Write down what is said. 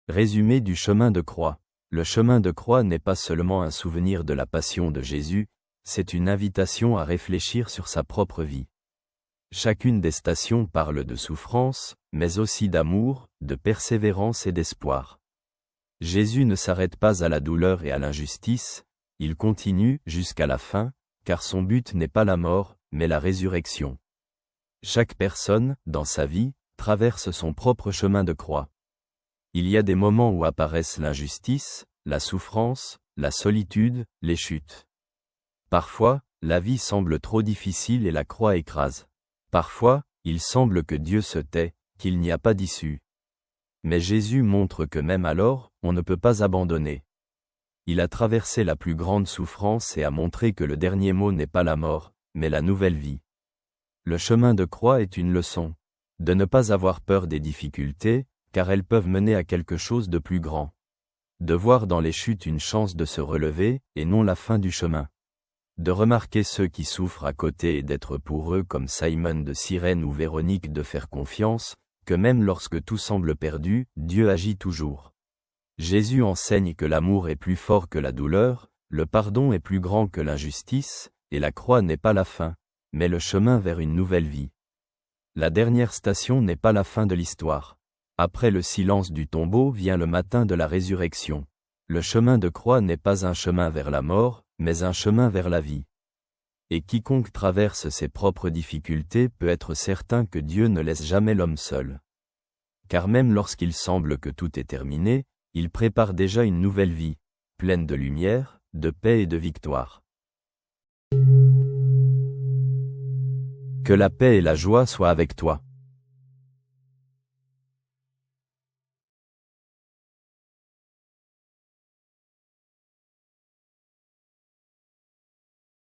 Résumé du chemin de croix. Le chemin de croix n'est pas seulement un souvenir de la passion de Jésus, c'est une invitation à réfléchir sur sa propre vie. Chacune des stations parle de souffrance, mais aussi d'amour, de persévérance et d'espoir. Jésus ne s'arrête pas à la douleur et à l'injustice, il continue jusqu'à la fin, car son but n'est pas la mort, mais la résurrection. Chaque personne, dans sa vie, traverse son propre chemin de croix. Il y a des moments où apparaissent l'injustice, la souffrance, la solitude, les chutes. Parfois, la vie semble trop difficile et la croix écrase. Parfois, il semble que Dieu se tait, qu'il n'y a pas d'issue. Mais Jésus montre que même alors, on ne peut pas abandonner. Il a traversé la plus grande souffrance et a montré que le dernier mot n'est pas la mort, mais la nouvelle vie. Le chemin de croix est une leçon. De ne pas avoir peur des difficultés, car elles peuvent mener à quelque chose de plus grand. De voir dans les chutes une chance de se relever, et non la fin du chemin. De remarquer ceux qui souffrent à côté et d'être pour eux comme Simon de Cyrène ou Véronique de faire confiance, que même lorsque tout semble perdu, Dieu agit toujours. Jésus enseigne que l'amour est plus fort que la douleur, le pardon est plus grand que l'injustice, et la croix n'est pas la fin, mais le chemin vers une nouvelle vie. La dernière station n'est pas la fin de l'histoire. Après le silence du tombeau vient le matin de la résurrection. Le chemin de croix n'est pas un chemin vers la mort, mais un chemin vers la vie. Et quiconque traverse ses propres difficultés peut être certain que Dieu ne laisse jamais l'homme seul. Car même lorsqu'il semble que tout est terminé, il prépare déjà une nouvelle vie, pleine de lumière, de paix et de victoire. Que la paix et la joie soient avec toi.